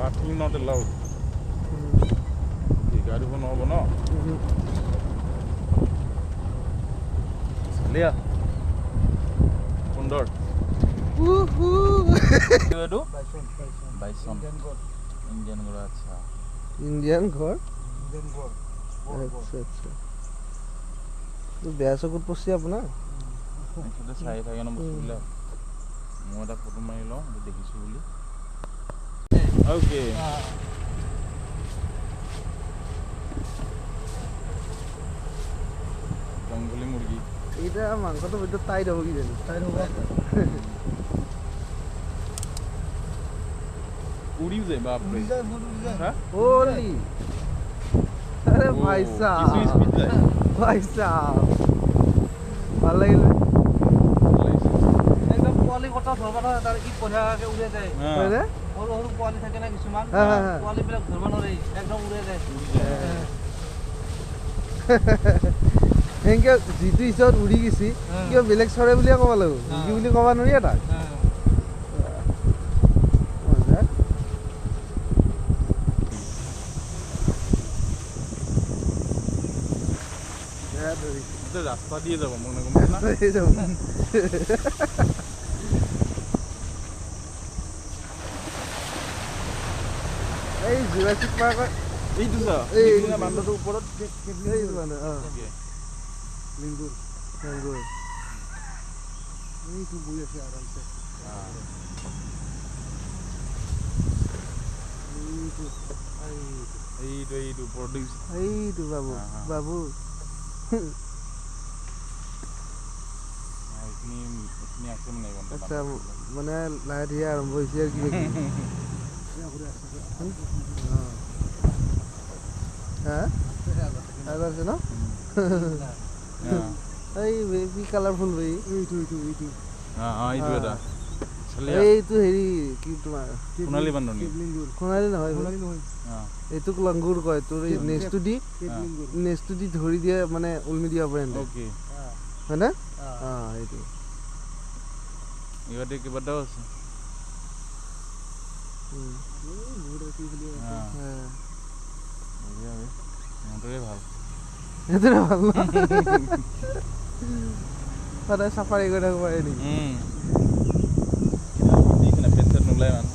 Parking not allowed. গাড়ী খন নহ'ব ন লিয়া সুন্দৰ এইটো বাইছন ইণ্ডিয়ান ঘৰ আচ্ছা ইণ্ডিয়ান ঘৰ আচ্ছা আচ্ছা বেয়া চকুত পৰছি আপোনাৰ এইটো চাই থাকে ন বস্তুবিলাক মই এটা ফটো মাৰি লওঁ সেইটো দেখিছোঁ বুলি অ'কে জংঘলী মুৰ্গী এইটা মাংসটো ভিতৰত টাইট হ'ব কি জানো টাইট হ'ব উড়িও যায় বাপৰে ওলি আৰে ভাই সাহেব স্পিড যায় ভাই সাহেব ভাল লাগিল একদম পোৱালি কটা ধৰবা না তাৰ কি পঢ়াকে উৰে যায় হয়নে সৰু সৰু পোৱালি থাকে না কিছুমান পোৱালিবিলাক ধৰবা নৰে একদম উৰে যায় হেংকে যিটো ইছত উৰি গেছি কিয় বেলেগ চৰে বুলিয়ে ক'ব লাগিব কি বুলি ক'বা নোৱাৰি এটা ৰাস্তা দিয়ে যাব মোক নগম না এই জুৰাছিক পাৰ্কৰ এইটো যা এই বান্দৰটোৰ ওপৰত এই মানে লিংগুৰ লিংগুৰ এইটো বহি আছে আৰামছে এইটো প্ৰডিউচ এইটো বাবু বাবু আচ্ছা মানে লাহে ধীৰে আৰম্ভ হৈছে আৰু কিবা আছে ন এই বেবি কালাৰফুল ভাই এইটো হেৰি কি তোমাৰ সোণালী বান্দৰ সোণালী নহয় এইটোক লংগুৰ কয় তোৰ নেক্সটো দি ধৰি দিয়ে মানে উলমি দিব পাৰে হয়নে এইটো ইহঁতে কেইবাটাও আছে সিহঁতৰে ভাল সদায় চাফাৰী কৰি থাকিব পাৰে নেকি নোলায় মানে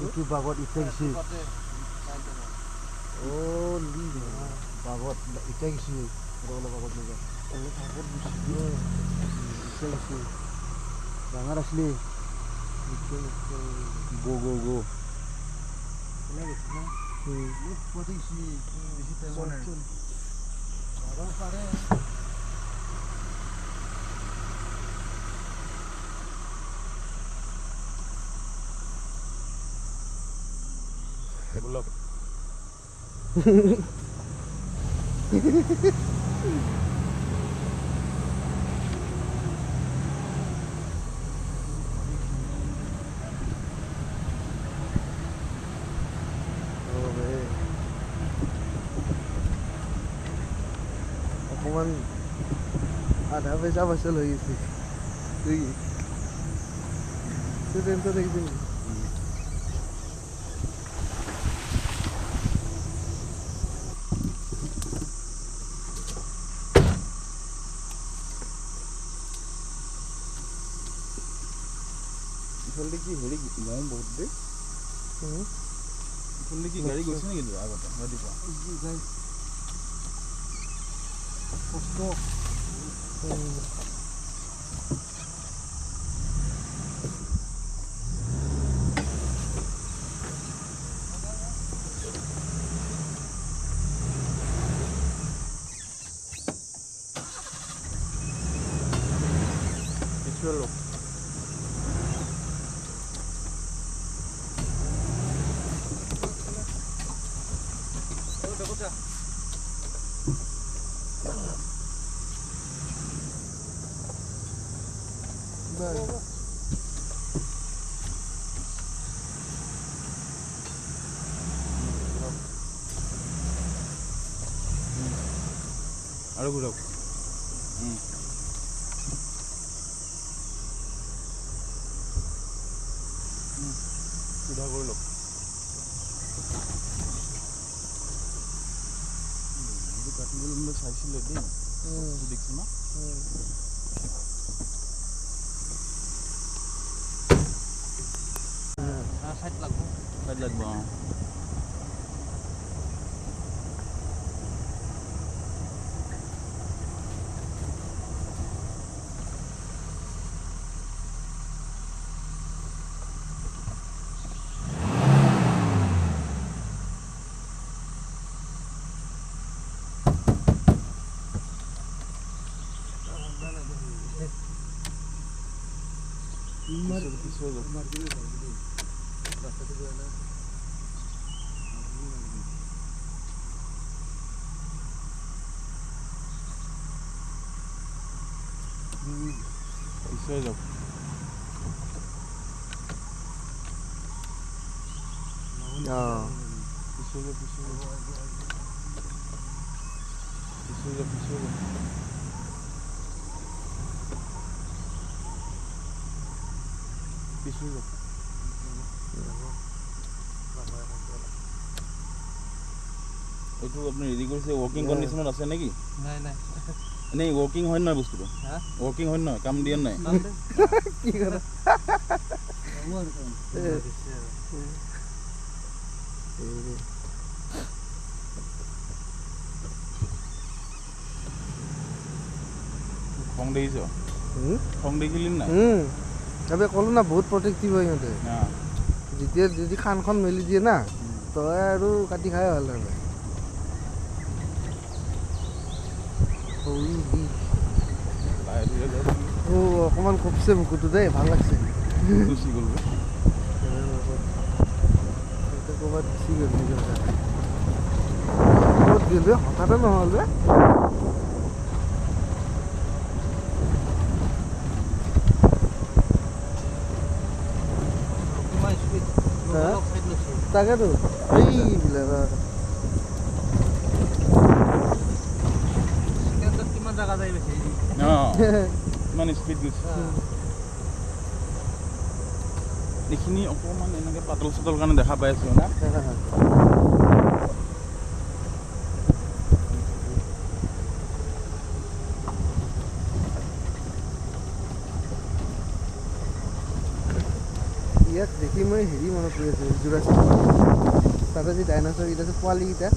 itu bagot ikan sih oh li bagot ikan sih kalau bagot juga kalau bagot busuk ikan sih jangan asli go ini potong sini di situ mana orang pare bulok অকমান আধা পইচা বচল হৈ গৈছে টেনশ্যন দেখিছিল ইফালে কি হেৰি মহ বহুত দেই ইফালে কি গাড়ী গৈছে নেকি আগতে ৰাতিপুৱা কষ্ট চলো আৰু ঘূৰক সুধা কৰি লওক কাটিবলৈ চাইছিলে দেই দেখিছোঁ না সাইড লাগব পিছুৱাই যাওক এইটো আপুনি ৰেডি কৰিছে ৱৰ্কিং কণ্ডিশ্যনত আছে নেকি নাই নাই এনেই ৱৰ্কিং হয় নহয় বস্তুটো ৱৰ্কিং হয় নহয় কাম দিয়ে নাই কি কৰা খং দেখিছ খং দেখিলি নাই তবে ক'লো না বহুত প্ৰটেক্টিভ হয় সিহঁতে যেতিয়া যদি খানখন মেলি দিয়ে না তই আৰু কাটি খাই ভাল লাগে অকণমান কপছে বুকুটো দেই ভাল লাগছে ক'ৰবাত গুচি গ'ল নিজৰ ক'ত গ'ল হঠাতে নহ'ল তাকেতো এইবিলাক কিমান জেগা যায় বেছি কিমান স্পীড গৈছে এইখিনি অকণমান এনেকৈ পাতল চাতল কাৰণে দেখা পাই আছোঁ না ইয়াত দেখি মই হেৰি মনত পৰি আছোঁ জুৰাছিক তাতে যে ডাইনাছৰকেইটা আছে পোৱালিকেইটা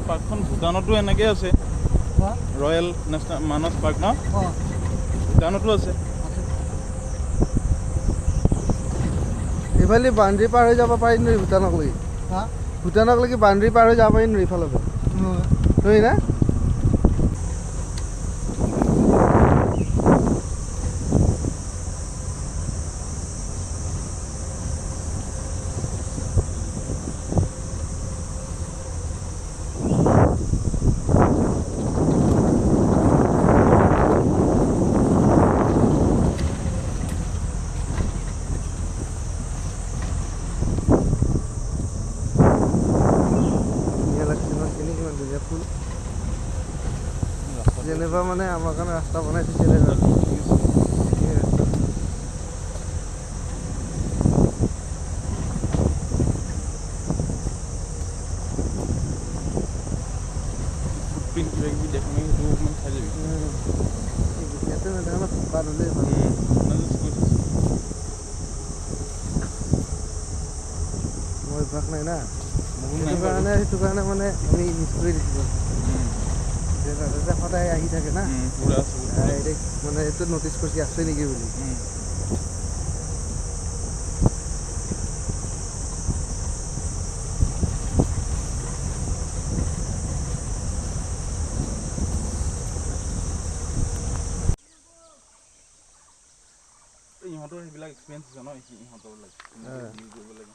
পাৰ্কখন ভূটানতো এনেকৈ আছে ৰয়েল নেশ্যনেল মানস পাৰ্ক ন ভূটানতো আছে এইফালে বাউণ্ডেৰী পাৰ হৈ যাব পাৰিম নেকি ভূটানকলৈকে বাউণ্ডেৰী পাৰ হৈ যাব পাৰিম নেকি ইফালৰ পৰা হয় না যেনেকুৱা মানে আমাৰ কাৰণে ৰাস্তা বনাই দিছে মই অভ্যাস নাই না সেইটো কাৰণে মানে আমি মিছ কৰি দিছিলোঁ সদায় আহি থাকে না মানে এইটো নটিচ কৰিছে আছে নেকি বুলি ইহঁতৰ সেইবিলাক এক্সপিৰিয়েঞ্চ আছে ন ইহঁতৰ লাগে